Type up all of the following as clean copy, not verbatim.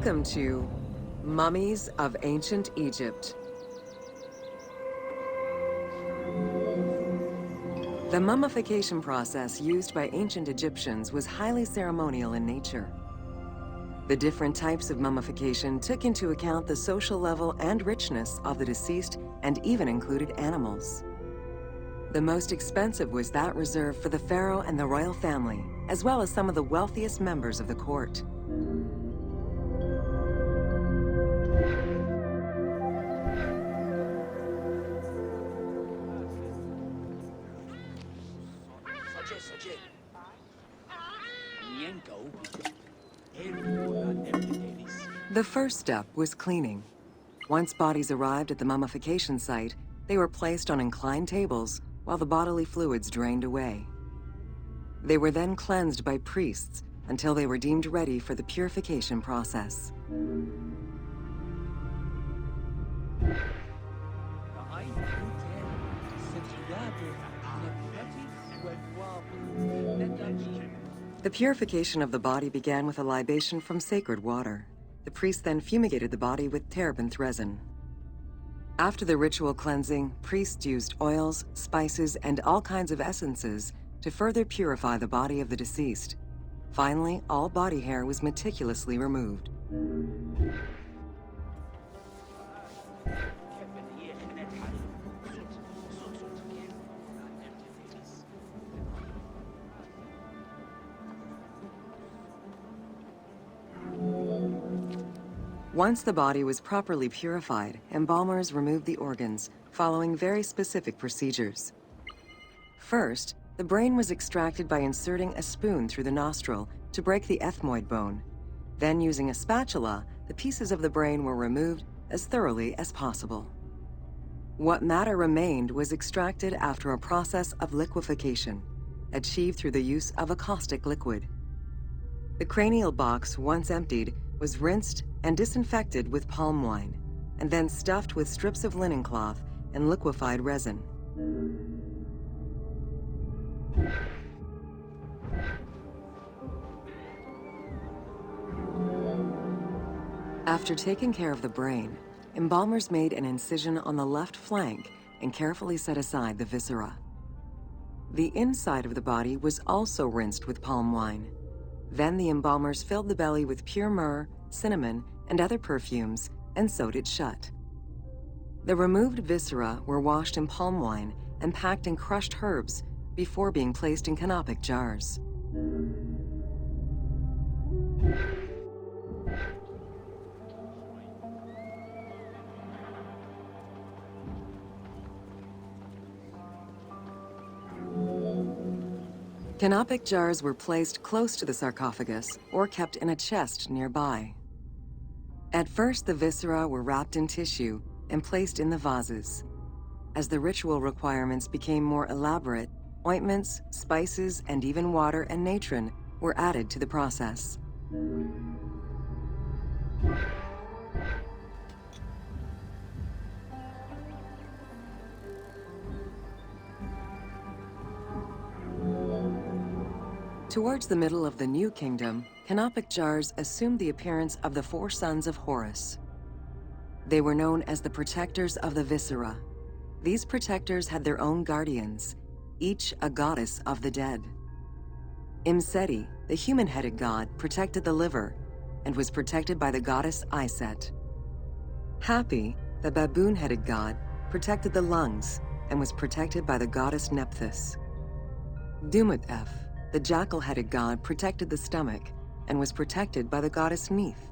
Welcome to Mummies of Ancient Egypt. The mummification process used by ancient Egyptians was highly ceremonial in nature. The different types of mummification took into account the social level and richness of the deceased and even included animals. The most expensive was that reserved for the pharaoh and the royal family, as well as some of the wealthiest members of the court. The first step was cleaning. Once bodies arrived at the mummification site, they were placed on inclined tables while the bodily fluids drained away. They were then cleansed by priests until they were deemed ready for the purification process. The purification of the body began with a libation from sacred water. The priest then fumigated the body with terebinth resin. After the ritual cleansing, priests used oils, spices, and all kinds of essences to further purify the body of the deceased. Finally, all body hair was meticulously removed. Once the body was properly purified, embalmers removed the organs, following very specific procedures. First, the brain was extracted by inserting a spoon through the nostril to break the ethmoid bone. Then, using a spatula, the pieces of the brain were removed as thoroughly as possible. What matter remained was extracted after a process of liquefaction, achieved through the use of a caustic liquid. The cranial box, once emptied, was rinsed and disinfected with palm wine, and then stuffed with strips of linen cloth and liquefied resin. After taking care of the brain, embalmers made an incision on the left flank and carefully set aside the viscera. The inside of the body was also rinsed with palm wine. Then the embalmers filled the belly with pure myrrh, cinnamon, and other perfumes, and sewed it shut. The removed viscera were washed in palm wine and packed in crushed herbs before being placed in canopic jars. Canopic jars were placed close to the sarcophagus or kept in a chest nearby. At first, the viscera were wrapped in tissue and placed in the vases. As the ritual requirements became more elaborate, ointments, spices, and even water and natron were added to the process. Towards the middle of the New Kingdom, canopic jars assumed the appearance of the four sons of Horus. They were known as the protectors of the viscera. These protectors had their own guardians, each a goddess of the dead. Imseti, the human-headed god, protected the liver and was protected by the goddess Iset. Hapi, the baboon-headed god, protected the lungs and was protected by the goddess Nephthys. Dumut-Ef, the jackal-headed god, protected the stomach and was protected by the goddess Neith.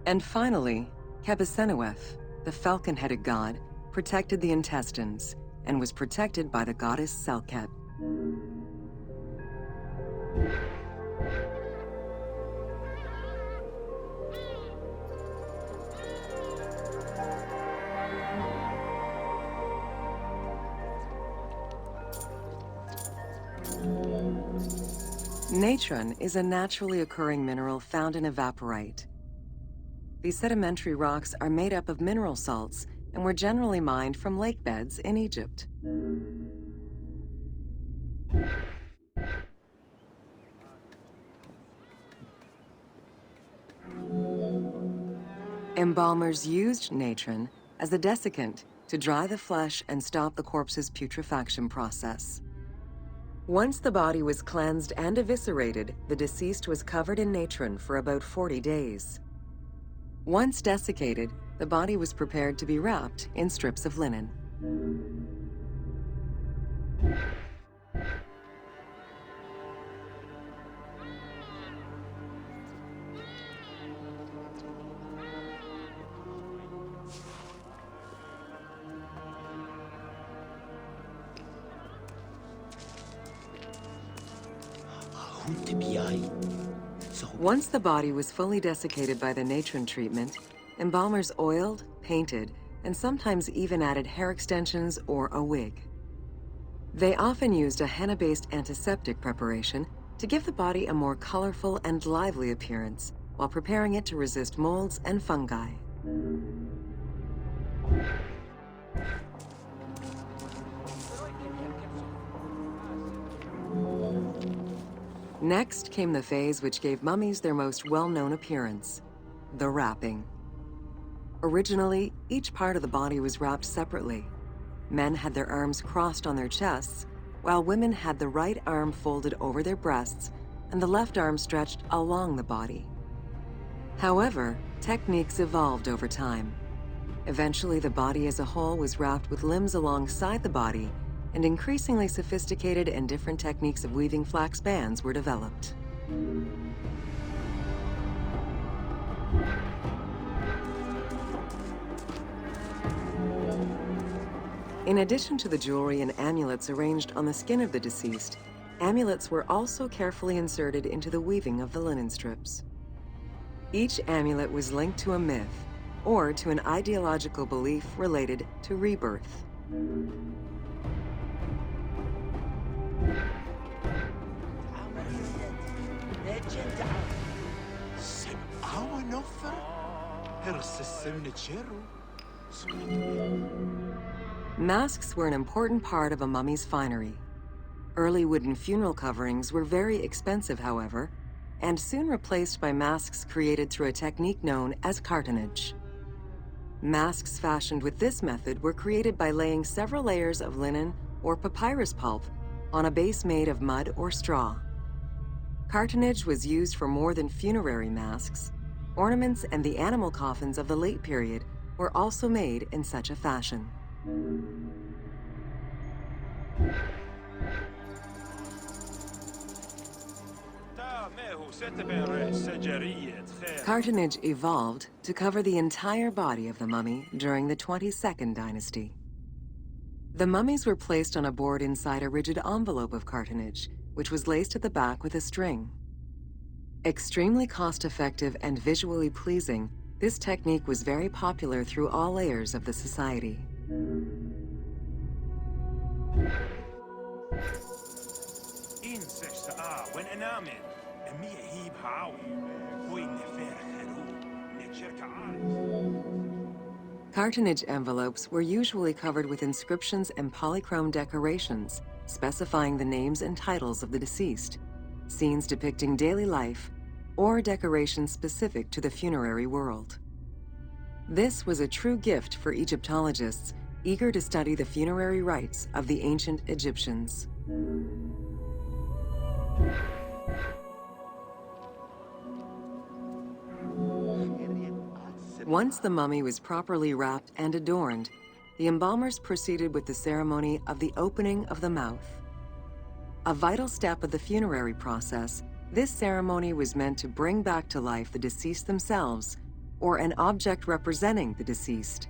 And finally, Kebesenuef, the falcon-headed god, protected the intestines and was protected by the goddess Selket. Natron is a naturally occurring mineral found in evaporite. These sedimentary rocks are made up of mineral salts and were generally mined from lake beds in Egypt. Embalmers used natron as a desiccant to dry the flesh and stop the corpse's putrefaction process. Once the body was cleansed and eviscerated, the deceased was covered in natron for about 40 days. Once desiccated, the body was prepared to be wrapped in strips of linen. Once the body was fully desiccated by the natron treatment, embalmers oiled, painted, and sometimes even added hair extensions or a wig. They often used a henna-based antiseptic preparation to give the body a more colorful and lively appearance while preparing it to resist molds and fungi. Next came the phase which gave mummies their most well-known appearance, the wrapping. Originally, each part of the body was wrapped separately. Men had their arms crossed on their chests, while women had the right arm folded over their breasts and the left arm stretched along the body. However, techniques evolved over time. Eventually, the body as a whole was wrapped with limbs alongside the body, and increasingly sophisticated and different techniques of weaving flax bands were developed. In addition to the jewelry and amulets arranged on the skin of the deceased, amulets were also carefully inserted into the weaving of the linen strips. Each amulet was linked to a myth or to an ideological belief related to rebirth. Masks were an important part of a mummy's finery. Early wooden funeral coverings were very expensive, however, and soon replaced by masks created through a technique known as cartonnage. Masks fashioned with this method were created by laying several layers of linen or papyrus pulp on a base made of mud or straw. Cartonnage was used for more than funerary masks. Ornaments and the animal coffins of the late period were also made in such a fashion. Cartonnage evolved to cover the entire body of the mummy during the 22nd dynasty. The mummies were placed on a board inside a rigid envelope of cartonnage, which was laced at the back with a string. Extremely cost-effective and visually pleasing, this technique was very popular through all layers of the society. Cartonnage envelopes were usually covered with inscriptions and polychrome decorations, specifying the names and titles of the deceased, scenes depicting daily life, or decorations specific to the funerary world. This was a true gift for Egyptologists eager to study the funerary rites of the ancient Egyptians. Once the mummy was properly wrapped and adorned, the embalmers proceeded with the ceremony of the opening of the mouth. A vital step of the funerary process, this ceremony was meant to bring back to life the deceased themselves or an object representing the deceased.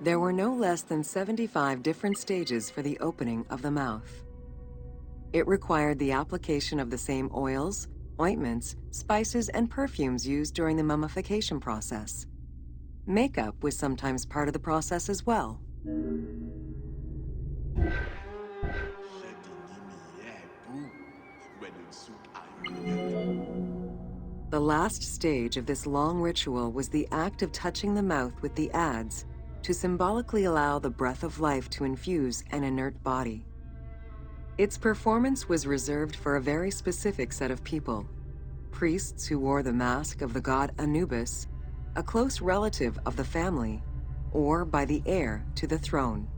There were no less than 75 different stages for the opening of the mouth. It required the application of the same oils, ointments, spices, and perfumes used during the mummification process. Makeup was sometimes part of the process as well. The last stage of this long ritual was the act of touching the mouth with the adze, to symbolically allow the breath of life to infuse an inert body. Its performance was reserved for a very specific set of people: priests who wore the mask of the god Anubis, a close relative of the family, or by the heir to the throne.